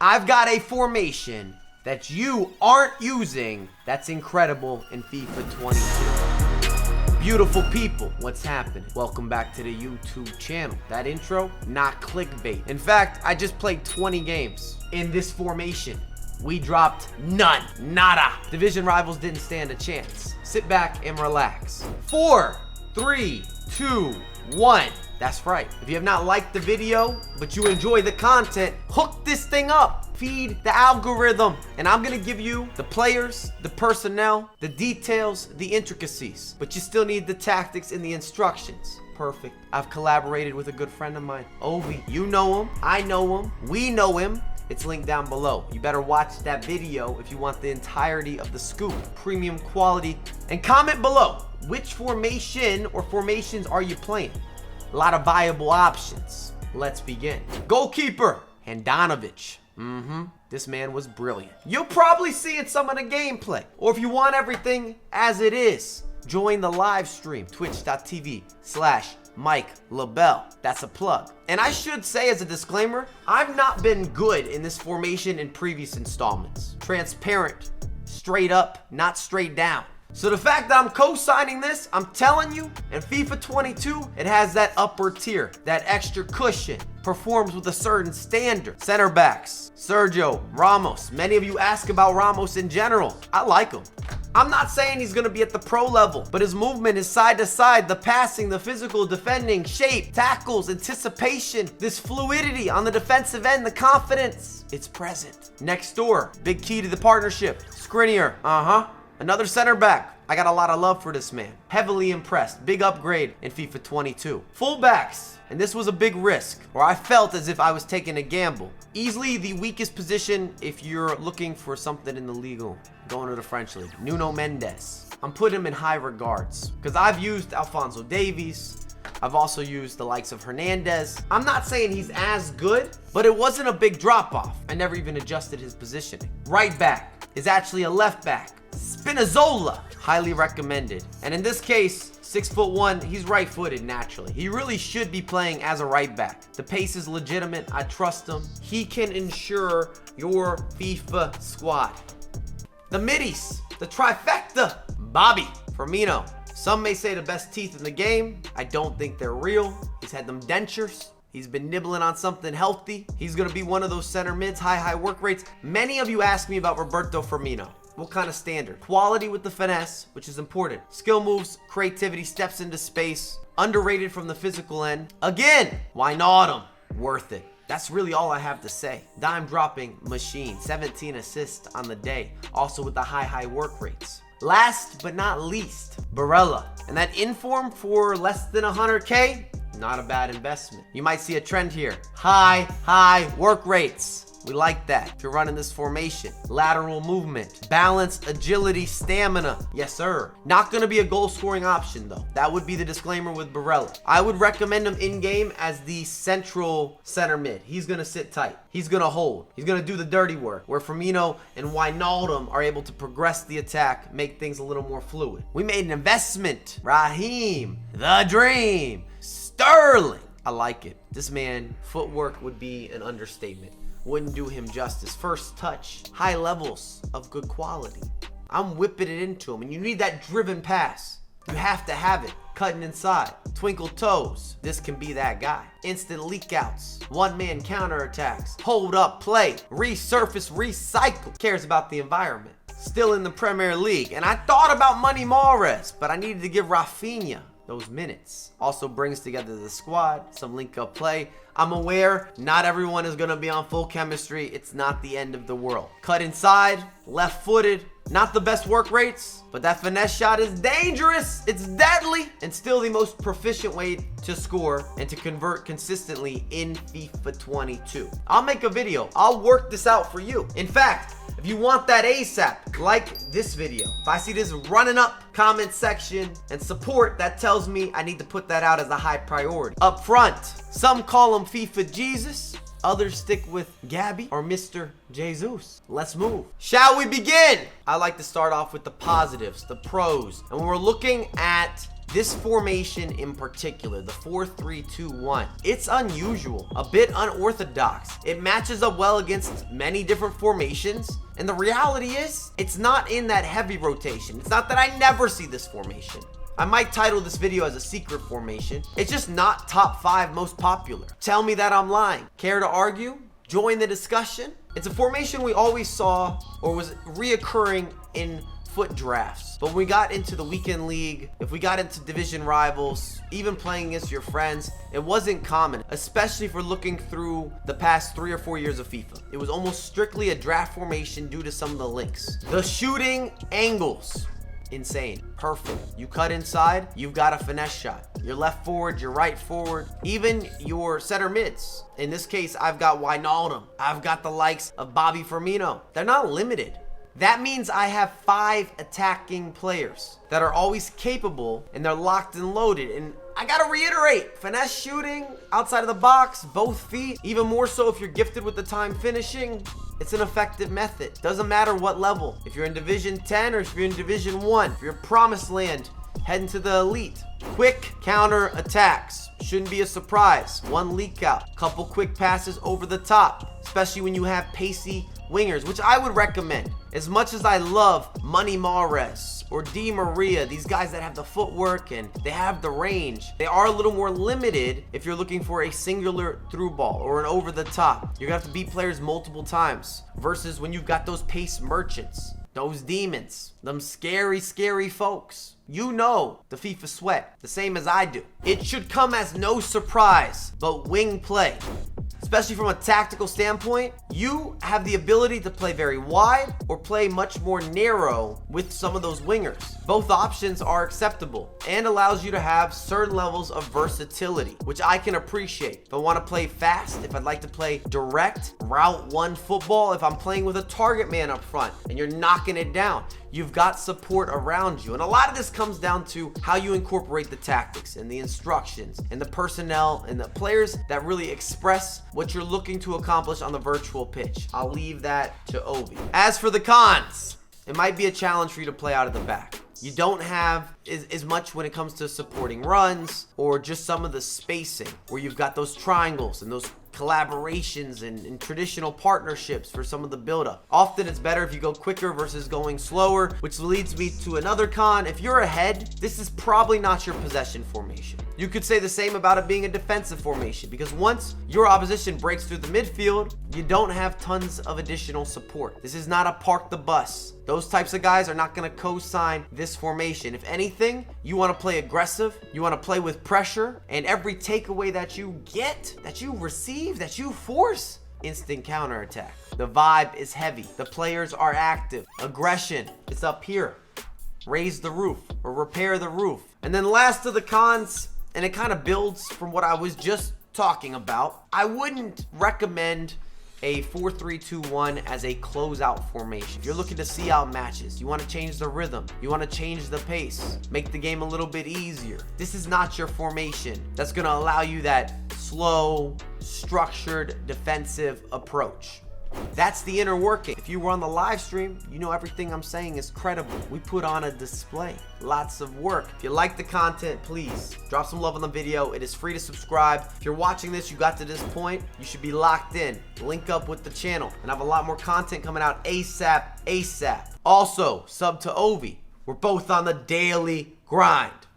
I've got a formation that you aren't using that's incredible in FIFA 22. Beautiful people, what's happening? Welcome back to the YouTube channel. That intro, not clickbait. In fact, I just played 20 games in this formation. We dropped none, nada. Division rivals didn't stand a chance. Sit back and relax. 4, 3, 2, 1. That's right. If you have not liked the video, but you enjoy the content, hook this thing up. Feed the algorithm. And I'm gonna give you the players, the personnel, the details, the intricacies. But you still need the tactics and the instructions. Perfect. I've collaborated with a good friend of mine, Ovi. You know him, I know him, we know him. It's linked down below. You better watch that video if you want the entirety of the scoop, premium quality, and comment below. Which formation or formations are you playing? A lot of viable options. Let's begin. Goalkeeper, Handanovic. This man was brilliant. You'll probably see it some of the gameplay. Or if you want everything as it is, join the live stream, twitch.tv/Mike LaBelle. That's a plug. And I should say as a disclaimer, I've not been good in this formation in previous installments. Transparent, straight up, not straight down. So the fact that I'm co-signing this, I'm telling you, in FIFA 22, it has that upper tier, that extra cushion, performs with a certain standard. Center backs, Sergio, Ramos. Many of you ask about Ramos in general. I like him. I'm not saying he's gonna be at the pro level, but his movement, his side to side, the passing, the physical defending, shape, tackles, anticipation, this fluidity on the defensive end, the confidence, it's present. Next door, big key to the partnership, Skriniar, another center back. I got a lot of love for this man. Heavily impressed. Big upgrade in FIFA 22. Fullbacks. And this was a big risk, or I felt as if I was taking a gamble. Easily the weakest position if you're looking for something in the legal. Going to the French league. Nuno Mendes. I'm putting him in high regards because I've used Alphonso Davies. I've also used the likes of Hernandez. I'm not saying he's as good, but it wasn't a big drop off. I never even adjusted his positioning. Right back is actually a left back. Spinazzola, highly recommended. And in this case, 6'1", he's right-footed naturally. He really should be playing as a right back. The pace is legitimate. I trust him. He can ensure your FIFA squad. The middies, the trifecta, Bobby Firmino. Some may say the best teeth in the game. I don't think they're real. He's had them dentures. He's been nibbling on something healthy. He's gonna be one of those center mids, high work rates. Many of you asked me about Roberto Firmino. What kind of standard? Quality with the finesse, which is important. Skill moves, creativity, steps into space. Underrated from the physical end. Again, why not him? Worth it. That's really all I have to say. Dime dropping machine, 17 assists on the day. Also with the high work rates. Last but not least, Barella. And that inform for less than 100K, not a bad investment. You might see a trend here. High work rates. We like that. If you're running this formation, lateral movement, balance, agility, stamina. Yes, sir. Not gonna be a goal scoring option though. That would be the disclaimer with Barella. I would recommend him in game as the central center mid. He's gonna sit tight. He's gonna hold. He's gonna do the dirty work, where Firmino and Wijnaldum are able to progress the attack, make things a little more fluid. We made an investment. Raheem, the dream, Sterling. I like it. This man, footwork would be an understatement. Wouldn't do him justice. First touch, high levels of good quality. I'm whipping it into him, and you need that driven pass. You have to have it. Cutting inside, twinkle toes. This can be that guy. Instant leak outs, one-man counterattacks, hold up play, resurface, recycle. Cares about the environment. Still in the Premier League, and I thought about Money Mahrez, but I needed to give Rafinha those minutes. Also brings together the squad, some link-up play. I'm aware not everyone is gonna be on full chemistry. It's not the end of the world. Cut inside, left-footed, not the best work rates, but that finesse shot is dangerous. It's deadly, and still the most proficient way to score and to convert consistently in FIFA 22. I'll make a video. I'll work this out for you. In fact, if you want that ASAP, like this video. If I see this running up comment section and support, that tells me I need to put that out as a high priority. Up front, some call him FIFA Jesus. Others stick with Gabby or Mr. Jesus. Let's move. Shall we begin? I like to start off with the positives, the pros. And when we're looking at This formation in particular, the 4-3-2-1, it's unusual, a bit unorthodox. It matches up well against many different formations, and the reality is, it's not in that heavy rotation. It's not that I never see this formation. I might title this video as a secret formation. It's just not top 5 most popular. Tell me that I'm lying. Care to argue? Join the discussion? It's a formation we always saw or was reoccurring in foot drafts. But when we got into the weekend league, if we got into division rivals, even playing against your friends, it wasn't common, especially for looking through the past 3 or 4 years of FIFA. It was almost strictly a draft formation due to some of the links. The shooting angles, insane. Perfect. You cut inside, you've got a finesse shot. Your left forward, your right forward, even your center mids. In this case, I've got Wijnaldum. I've got the likes of Bobby Firmino. They're not limited. That means I have 5 attacking players that are always capable, and they're locked and loaded. And I gotta reiterate, finesse shooting, outside of the box, both feet, even more so if you're gifted with the time finishing, it's an effective method. Doesn't matter what level. If you're in Division 10 or if you're in Division 1, if you're promised land, heading to the elite. Quick counter attacks. Shouldn't be a surprise. One leak out, couple quick passes over the top, especially when you have pacey wingers, which I would recommend. As much as I love Money Mahrez or Di Maria, these guys that have the footwork and they have the range, they are a little more limited if you're looking for a singular through ball or an over the top. You're gonna have to beat players multiple times versus when you've got those pace merchants, those demons, them scary, scary folks. You know the FIFA sweat, the same as I do. It should come as no surprise, but wing play, especially from a tactical standpoint, you have the ability to play very wide or play much more narrow with some of those wingers. Both options are acceptable and allows you to have certain levels of versatility, which I can appreciate. If I want to play fast, if I'd like to play direct, route one football, if I'm playing with a target man up front and you're knocking it down, you've got support around you. And a lot of this comes down to how you incorporate the tactics and the instructions and the personnel and the players that really express what you're looking to accomplish on the virtual pitch. I'll leave that to Ovi. As for the cons, it might be a challenge for you to play out of the back. You don't have as much when it comes to supporting runs or just some of the spacing where you've got those triangles and those collaborations and traditional partnerships for some of the buildup. Often it's better if you go quicker versus going slower, which leads me to another con. If you're ahead, this is probably not your possession formation. You could say the same about it being a defensive formation, because once your opposition breaks through the midfield, you don't have tons of additional support. This is not a park the bus. Those types of guys are not going to co-sign this formation. If anything, you want to play aggressive, you want to play with pressure, and every takeaway that you get, that you receive, that you force, instant counterattack. The vibe is heavy. The players are active. Aggression, it's up here. Raise the roof or repair the roof. And then last of the cons, and it kind of builds from what I was just talking about, I wouldn't recommend a 4-3-2-1 as a closeout formation. If you're looking to see out matches, you want to change the rhythm, you want to change the pace, make the game a little bit easier, this is not your formation that's going to allow you that slow, structured, defensive approach. That's the inner working. If you were on the live stream, you know everything I'm saying is credible. We put on a display. Lots of work. If you like the content, please drop some love on the video. It is free to subscribe. If you're watching this, you got to this point, you should be locked in. Link up with the channel and I have a lot more content coming out ASAP. Also, sub to Ovi. We're both on the daily grind.